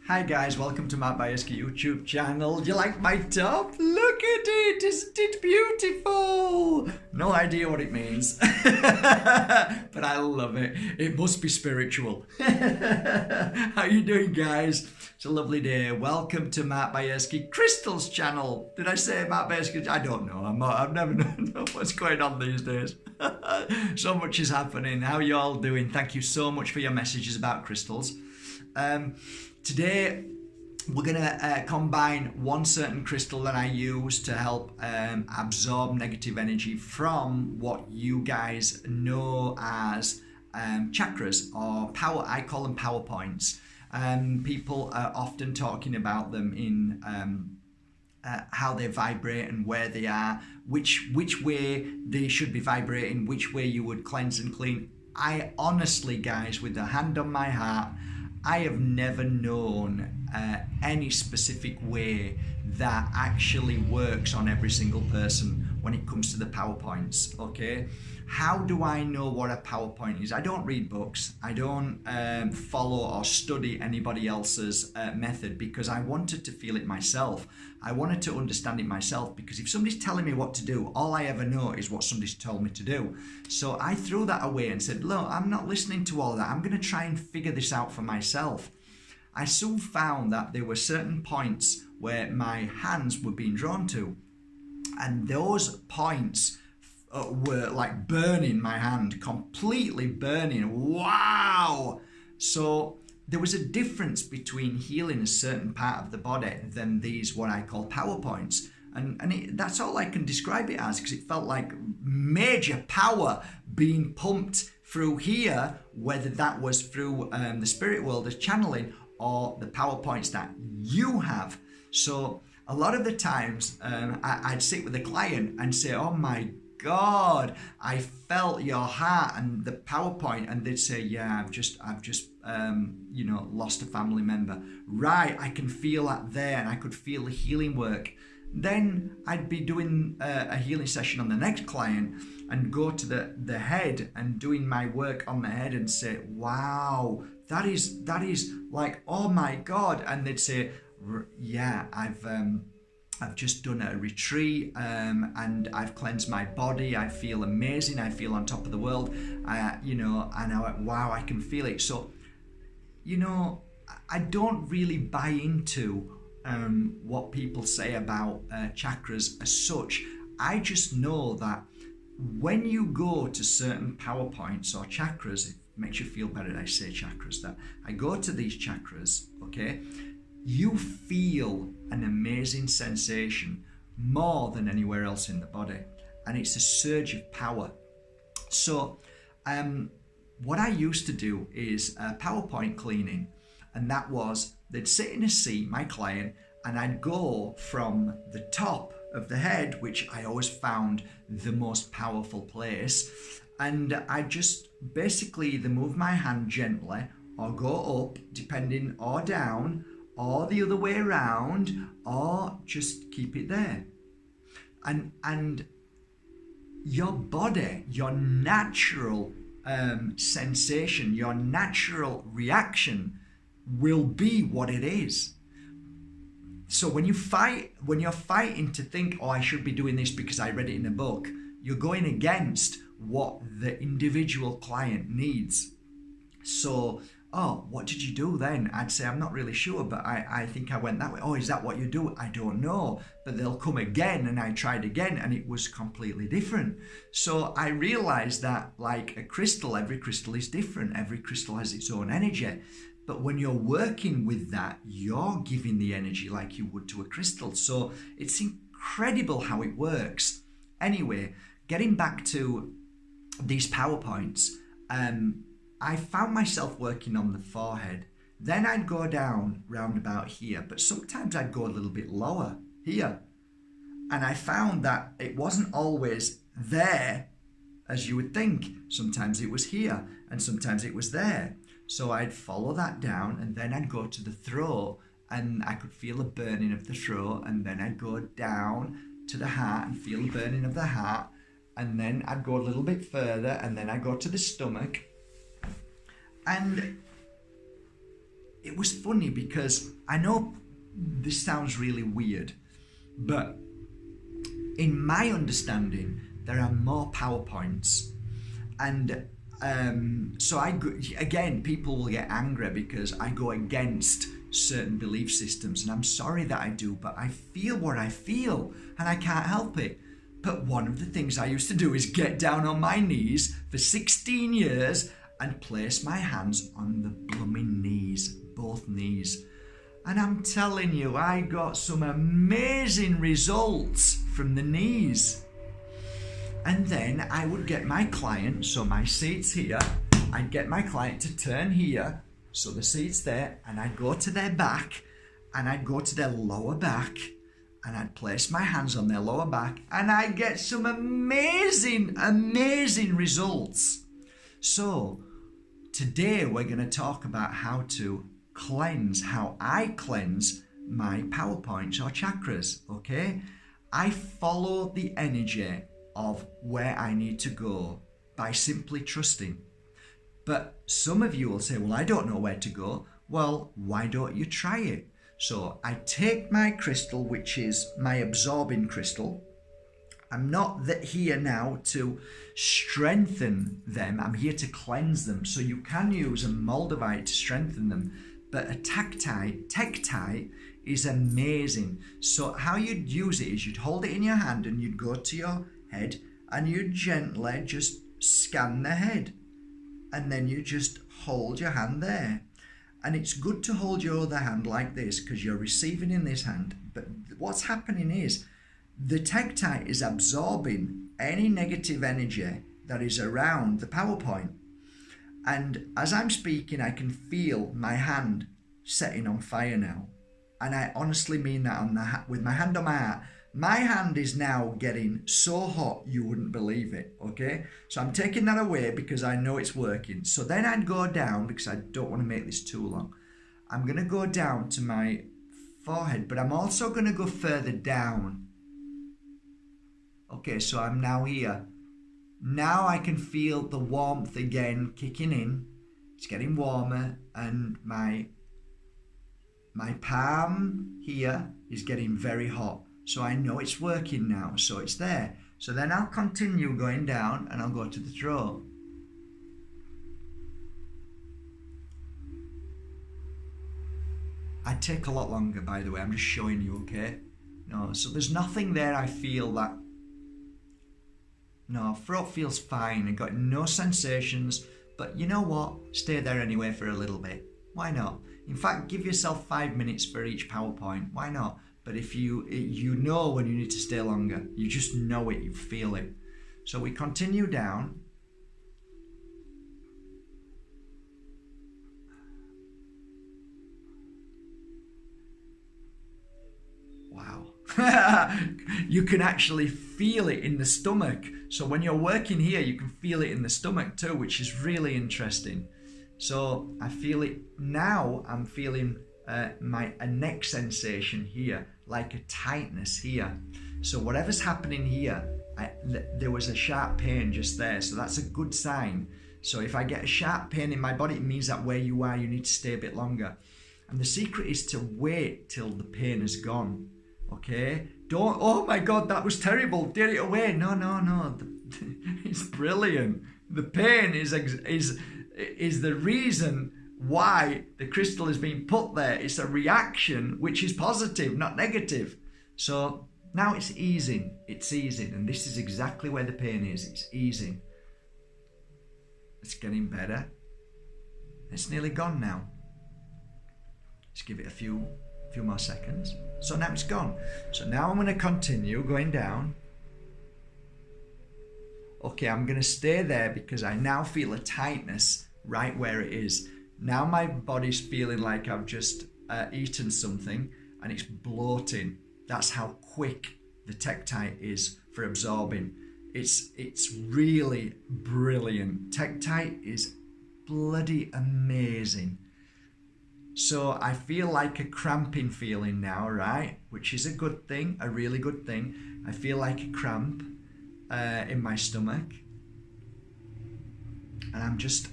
Hi guys, welcome to my Bajerski YouTube channel. Do you like my top? Look at it, isn't it beautiful? No idea what it means, but I love it. It must be spiritual. How you doing guys? It's a lovely day. Welcome to Matt Bajerski Crystals channel. Did I say Matt Bajerski? I don't know. I've never known what's going on these days. So much is happening. How you all doing? Thank you so much for your messages about crystals. Today we're going to combine one certain crystal that I use to help absorb negative energy from what you guys know as chakras or power. I call them power points. People are often talking about them in how they vibrate and where they are, which way they should be vibrating, which way you would cleanse and clean. I honestly, guys, with a hand on my heart, I have never known any specific way that actually works on every single person when it comes to the PowerPoints, okay? How do I know what a PowerPoint is? I don't read books. I don't follow or study anybody else's method because I wanted to feel it myself. I wanted to understand it myself because if somebody's telling me what to do, all I ever know is what somebody's told me to do. So I threw that away and said, look, I'm not listening to all that. I'm going to try and figure this out for myself. I soon found that there were certain points where my hands were being drawn to, and those points were like burning my hand, completely burning. Wow! So there was a difference between healing a certain part of the body than these what I call power points. And that's all I can describe it as, because it felt like major power being pumped through here, whether that was through the spirit world as channeling or the power points that you have. So a lot of the times I'd sit with a client and say, oh my God, I felt your heart and the PowerPoint, and they'd say, yeah, I've just you know, lost a family member. Right, I can feel that there, and I could feel the healing work. Then I'd be doing a healing session on the next client and go to the head and doing my work on the head and say, wow, that is like, oh my God. And they'd say, yeah, I've just done a retreat and I've cleansed my body. I feel amazing. I feel on top of the world. You know, and I went, wow, I can feel it. So, you know, I don't really buy into what people say about chakras as such. I just know that when you go to certain power points or chakras, it makes you feel better that I say chakras, that I go to these chakras, okay, you feel an amazing sensation more than anywhere else in the body, and it's a surge of power. So what I used to do is PowerPoint cleaning, and that was they'd sit in a seat, my client, and I'd go from the top of the head, which I always found the most powerful place, and I just basically either move my hand gently or go up, depending, or down, or the other way around, or just keep it there. And your body, your natural sensation, your natural reaction will be what it is. So when you're fighting to think, oh, I should be doing this because I read it in a book, you're going against what the individual client needs. So, oh, what did you do then? I'd say, I'm not really sure, but I think I went that way. Oh, is that what you do? I don't know. But they'll come again, and I tried again, and it was completely different. So I realized that, like a crystal, every crystal is different. Every crystal has its own energy. But when you're working with that, you're giving the energy like you would to a crystal. So it's incredible how it works. Anyway, getting back to these PowerPoints, I found myself working on the forehead. Then I'd go down round about here, but sometimes I'd go a little bit lower here. And I found that it wasn't always there as you would think. Sometimes it was here and sometimes it was there. So I'd follow that down, and then I'd go to the throat, and I could feel the burning of the throat, and then I'd go down to the heart and feel the burning of the heart, and then I'd go a little bit further, and then I'd go to the stomach. And it was funny because I know this sounds really weird, but in my understanding, there are more PowerPoints. And so again, people will get angry because I go against certain belief systems. And I'm sorry that I do, but I feel what I feel and I can't help it. But one of the things I used to do is get down on my knees for 16 years and place my hands on the blooming knees, both knees. And I'm telling you, I got some amazing results from the knees. And then I would get my client, so my seat's here, I'd get my client to turn here, so the seat's there, and I'd go to their back, and I'd go to their lower back, and I'd place my hands on their lower back, and I'd get some amazing, amazing results. So today we're going to talk about how to cleanse, how I cleanse my PowerPoints or chakras, okay? I follow the energy of where I need to go by simply trusting. But some of you will say, well, I don't know where to go. Well, why don't you try it? So I take my crystal, which is my absorbing crystal. I'm not here now to strengthen them. I'm here to cleanse them. So you can use a Moldavite to strengthen them. But a tektite is amazing. So how you'd use it is you'd hold it in your hand and you'd go to your head and you gently just scan the head, and then you just hold your hand there. And it's good to hold your other hand like this because you're receiving in this hand, but what's happening is the tektite is absorbing any negative energy that is around the PowerPoint. And as I'm speaking, I can feel my hand setting on fire now, and I honestly mean that with my hand on my heart. My hand is now getting so hot you wouldn't believe it, okay? So I'm taking that away because I know it's working. So then I'd go down, because I don't want to make this too long. I'm going to go down to my forehead, but I'm also going to go further down. Okay, so I'm now here. Now I can feel the warmth again kicking in. It's getting warmer, and my palm here is getting very hot. So I know it's working now, so it's there. So then I'll continue going down and I'll go to the throat. I take a lot longer, by the way, I'm just showing you, okay? No, so there's nothing there I feel that... No, throat feels fine, I got no sensations, but you know what? Stay there anyway for a little bit. Why not? In fact, give yourself 5 minutes for each PowerPoint. Why not? But if you know when you need to stay longer, you just know it, you feel it. So we continue down. Wow. You can actually feel it in the stomach. So when you're working here, you can feel it in the stomach too, which is really interesting. So I feel it now. I'm feeling a neck sensation here, like a tightness here. So whatever's happening here, there was a sharp pain just there, so that's a good sign. So if I get a sharp pain in my body, it means that where you are, you need to stay a bit longer. And the secret is to wait till the pain is gone, okay? Don't, oh my God, that was terrible, get it away. No, it's brilliant. The pain is the reason why the crystal is being put there. It's a reaction which is positive, not negative. So now it's easing, and this is exactly where the pain is. It's easing. It's getting better. It's nearly gone now. Just give it a few more seconds. So now it's gone. So now I'm going to continue going down. Okay, I'm going to stay there because I now feel a tightness right where it is. Now my body's feeling like I've just eaten something and it's bloating. That's how quick the tektite is for absorbing. It's really brilliant. Tektite is bloody amazing. So I feel like a cramping feeling now, right? Which is a good thing, a really good thing. I feel like a cramp in my stomach. And I'm just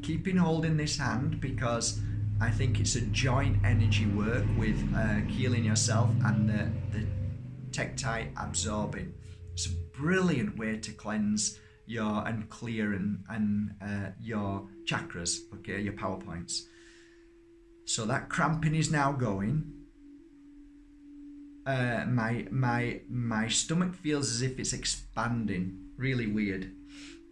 keeping holding this hand because I think it's a joint energy work with healing yourself and the tektite absorbing. It's a brilliant way to cleanse and clear and your chakras, okay, your power points. So that cramping is now going. My stomach feels as if it's expanding. Really weird,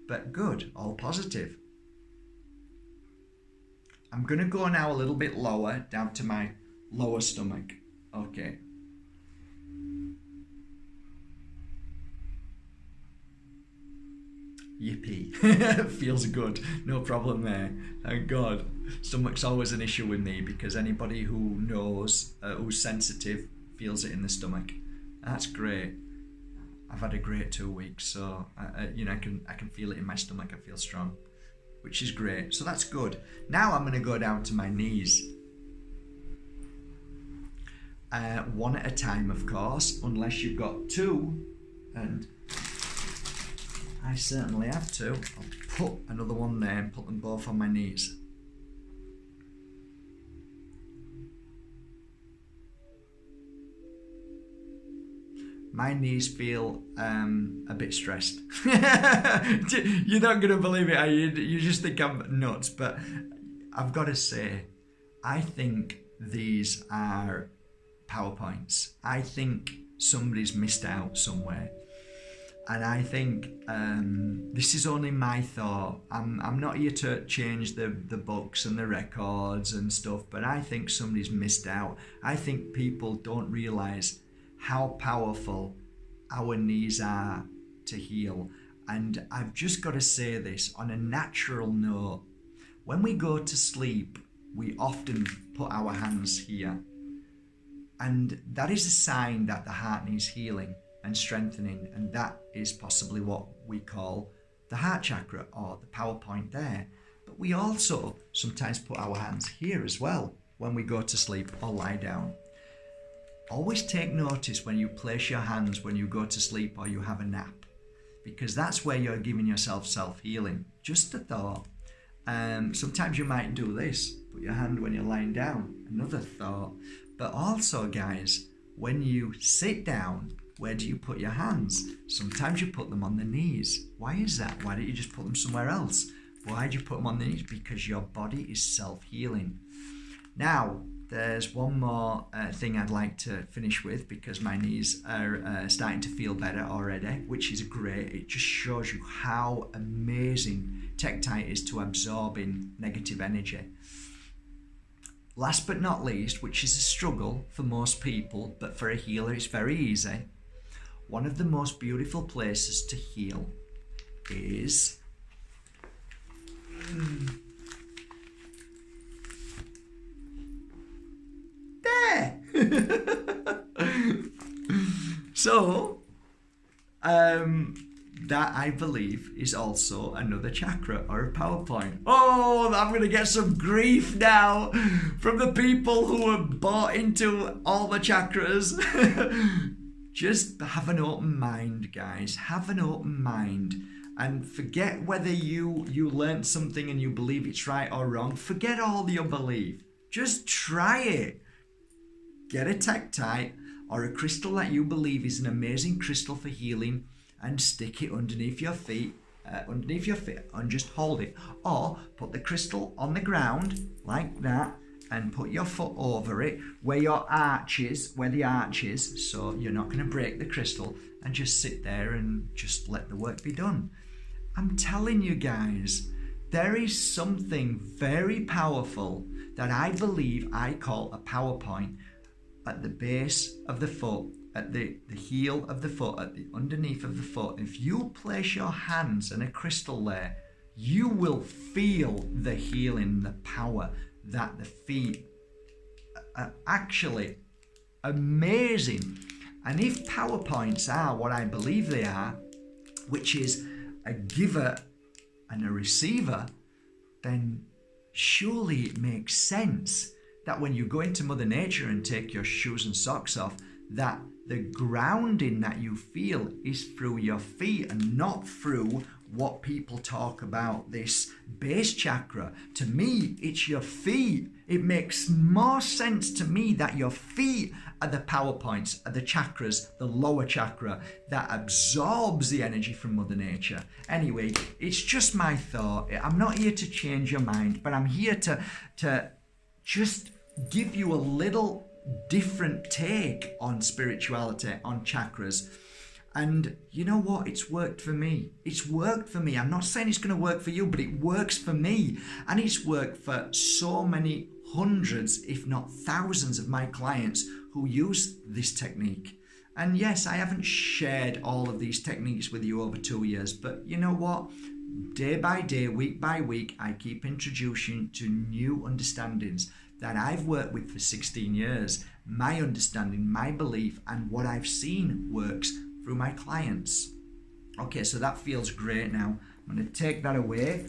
but good, all positive. I'm going to go now a little bit lower, down to my lower stomach. Okay. Yippee. Feels good. No problem there. Thank God. Stomach's always an issue with me because anybody who knows, who's sensitive, feels it in the stomach. That's great. I've had a great 2 weeks, so you know, I can feel it in my stomach. I feel strong, which is great. So that's good. Now I'm going to go down to my knees. One at a time, of course, unless you've got two, and I certainly have two. I'll put another one there and put them both on my knees. My knees feel a bit stressed. You're not going to believe it, are you? You just think I'm nuts, but I've got to say, I think these are PowerPoints. I think somebody's missed out somewhere. And I think this is only my thought. I'm not here to change the books and the records and stuff, but I think somebody's missed out. I think people don't realise how powerful our knees are to heal. And I've just got to say this on a natural note. When we go to sleep, we often put our hands here. And that is a sign that the heart needs healing and strengthening. And that is possibly what we call the heart chakra or the power point there. But we also sometimes put our hands here as well when we go to sleep or lie down. Always take notice when you place your hands when you go to sleep or you have a nap, because that's where you're giving yourself self-healing. Just a thought. Sometimes you might do this, put your hand when you're lying down, another thought. But also, guys, when you sit down, where do you put your hands? Sometimes you put them on the knees. Why is that? Why don't you just put them somewhere else? Why do you put them on the knees? Because your body is self-healing. Now, there's one more thing I'd like to finish with, because my knees are starting to feel better already, which is great. It just shows you how amazing tektite is to absorbing negative energy. Last but not least, which is a struggle for most people, but for a healer it's very easy. One of the most beautiful places to heal is there. So, that I believe is also another chakra or a power point. Oh, I'm going to get some grief now from the people who are bought into all the chakras. Just have an open mind, guys. Have an open mind. And forget whether you learned something and you believe it's right or wrong. Forget all your belief. Just try it. Get a tektite or a crystal that you believe is an amazing crystal for healing, and stick it underneath your feet, and just hold it. Or put the crystal on the ground like that and put your foot over it where the arch is, so you're not going to break the crystal, and just sit there and just let the work be done. I'm telling you guys, there is something very powerful that I believe I call a power point at the base of the foot, at the heel of the foot, at the underneath of the foot. If you place your hands and a crystal there, you will feel the healing, the power that the feet are actually amazing. And if power points are what I believe they are, which is a giver and a receiver, then surely it makes sense that when you go into Mother Nature and take your shoes and socks off, that the grounding that you feel is through your feet and not through what people talk about, this base chakra. To me, it's your feet. It makes more sense to me that your feet are the power points, are the chakras, the lower chakra that absorbs the energy from Mother Nature. Anyway, it's just my thought. I'm not here to change your mind, but I'm here to just give you a little different take on spirituality, on chakras. And you know what? It's worked for me. It's worked for me. I'm not saying it's going to work for you, but it works for me. And it's worked for so many hundreds, if not thousands of my clients who use this technique. And yes, I haven't shared all of these techniques with you over 2 years, but you know what? Day by day, week by week, I keep introducing to new understandings that I've worked with for 16 years. My understanding, my belief, and what I've seen works through my clients. Okay, so that feels great now. I'm going to take that away.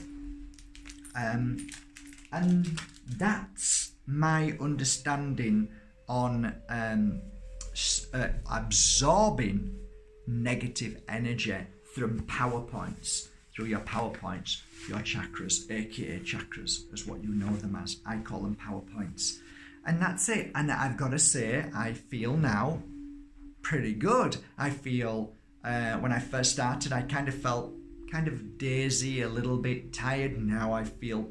And that's my understanding on absorbing negative energy through power points, through your power points, your chakras, aka chakras, is what you know them as. I call them power points. And that's it. And I've got to say, I feel now pretty good. I feel when I first started, I kind of felt kind of dazy, a little bit tired. Now I feel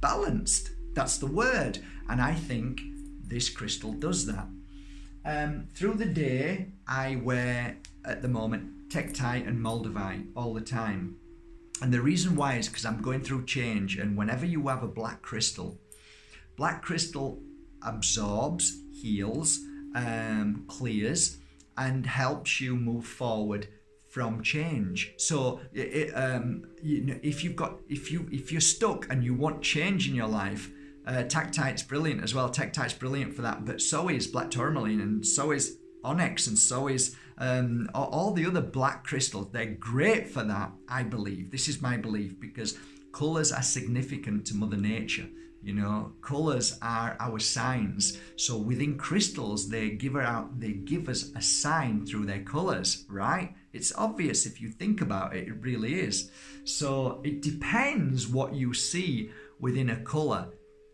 balanced. That's the word. And I think this crystal does that. Through the day, I wear, at the moment, Tektite and Moldavite all the time. And the reason why is because I'm going through change. And whenever you have a black crystal absorbs, heals, clears, and helps you move forward from change. So you know, if you're stuck and you want change in your life, Tektite's brilliant as well. Tektite's brilliant for that, but so is black tourmaline, and so is onyx, and so is all the other black crystals. They're great for that, I believe. This is my belief, because colors are significant to Mother Nature. You know, colors are our signs. So within crystals, they give us a sign through their colors, right? It's obvious if you think about it. It really is. So it depends what you see within a color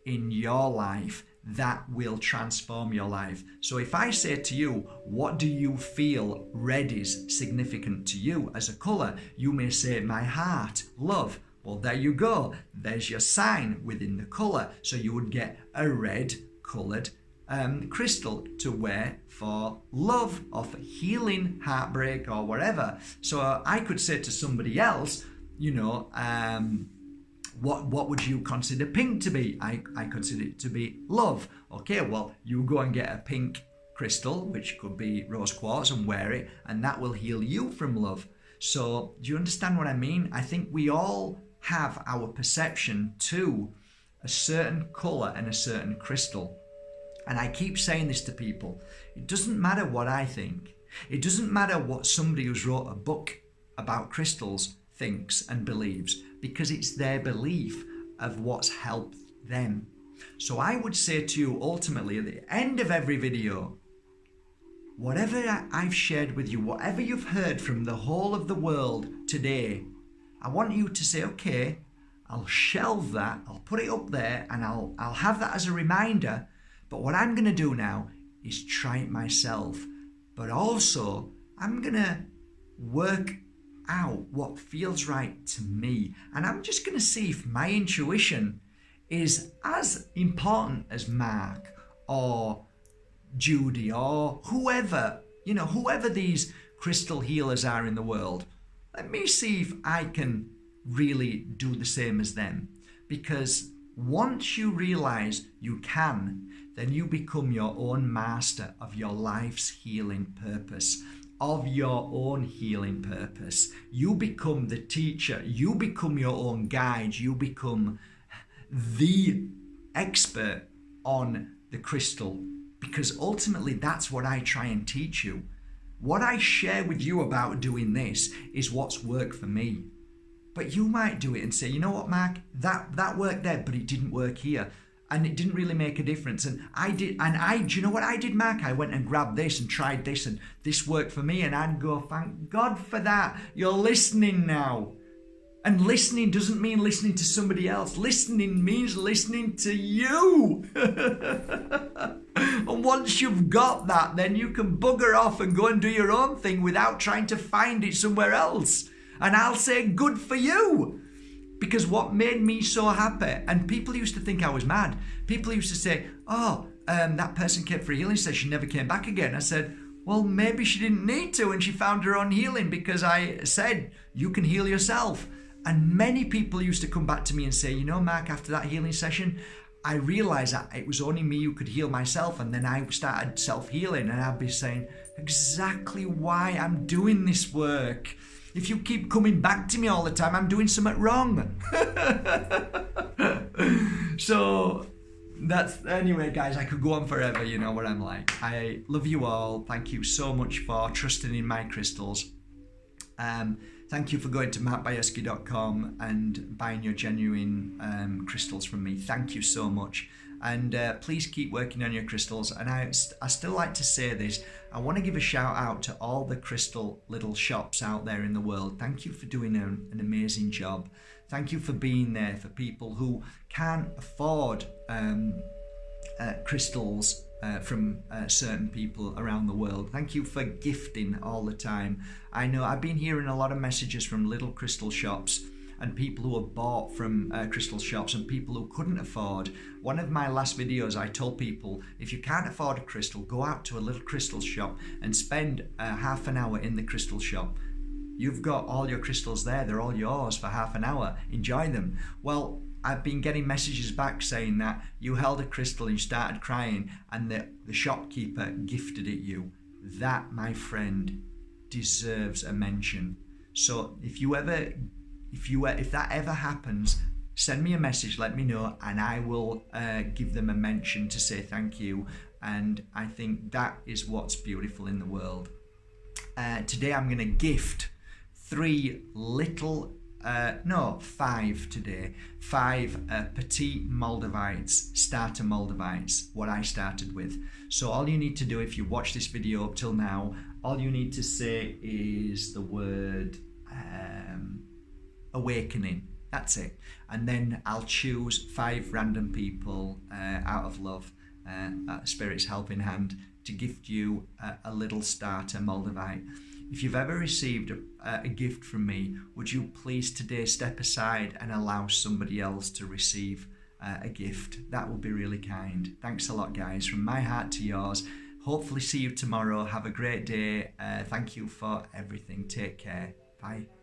in your life that will transform your life. So if I say to you, what do you feel red is significant to you as a color? You may say, my heart, love. Well, there you go. There's your sign within the color. So you would get a red colored crystal to wear for love or for healing, heartbreak, or whatever. So I could say to somebody else, you know, what would you consider pink to be? I consider it to be love. Okay, well, you go and get a pink crystal, which could be rose quartz, and wear it, and that will heal you from love. So do you understand what I mean? I think we all have our perception to a certain color and a certain crystal. And I keep saying this to people. It doesn't matter what I think. It doesn't matter what somebody who's wrote a book about crystals thinks and believes, because it's their belief of what's helped them. So I would say to you, ultimately, at the end of every video, whatever I've shared with you, whatever you've heard from the whole of the world today, I want you to say, okay, I'll shelve that, I'll put it up there, and I'll have that as a reminder. But what I'm going to do now is try it myself. But also, I'm going to work out what feels right to me. And I'm just going to see if my intuition is as important as Mark or Judy or whoever, you know, whoever these crystal healers are in the world. Let me see if I can really do the same as them. Because once you realize you can, then you become your own master of your life's healing purpose, of your own healing purpose. You become the teacher, you become your own guide, you become the expert on the crystal, because ultimately that's what I try and teach you. What I share with you about doing this is what's worked for me. But you might do it and say, you know what, Mark, that worked there, but it didn't work here. And it didn't really make a difference. And do you know what I did, Mark? I went and grabbed this and tried this, and this worked for me. And I'd go, thank God for that. You're listening now. And listening doesn't mean listening to somebody else. Listening means listening to you. And once you've got that, then you can bugger off and go and do your own thing without trying to find it somewhere else. And I'll say, good for you. Because what made me so happy, and people used to think I was mad. People used to say, oh, that person came for a healing session, never came back again. I said, well, maybe she didn't need to, and she found her own healing, because I said, you can heal yourself. And many people used to come back to me and say, you know, Mark, after that healing session, I realized that it was only me who could heal myself. And then I started self-healing, and I'd be saying, exactly why I'm doing this work. If you keep coming back to me all the time, I'm doing something wrong. So anyway, guys, I could go on forever. You know what I'm like. I love you all. Thank you so much for trusting in my crystals. Thank you for going to Bajerski.com and buying your genuine crystals from me. Thank you so much. And please keep working on your crystals. And I still like to say this. I want to give a shout out to all the crystal little shops out there in the world. Thank you for doing an amazing job. Thank you for being there for people who can't afford crystals from certain people around the world. Thank you for gifting all the time. I know I've been hearing a lot of messages from little crystal shops and people who have bought from crystal shops and people who couldn't afford. One of my last videos, I told people, if you can't afford a crystal, go out to a little crystal shop and spend half an hour in the crystal shop. You've got all your crystals there, they're all yours for half an hour, enjoy them. Well, I've been getting messages back saying that you held a crystal and you started crying and the shopkeeper gifted it you. That, my friend, deserves a mention. So if that ever happens, send me a message, let me know, and I will give them a mention to say thank you. And I think that is what's beautiful in the world. Today I'm going to gift five petite Moldavites, starter Moldavites, what I started with. So all you need to do, if you watch this video up till now, all you need to say is the word awakening. That's it. And then I'll choose 5 random people out of love, Spirit's helping hand, to gift you a little starter Moldavite. If you've ever received a gift from me, would you please today step aside and allow somebody else to receive a gift? That would be really kind. Thanks a lot, guys, from my heart to yours. Hopefully see you tomorrow. Have a great day. Thank you for everything. Take care. Bye.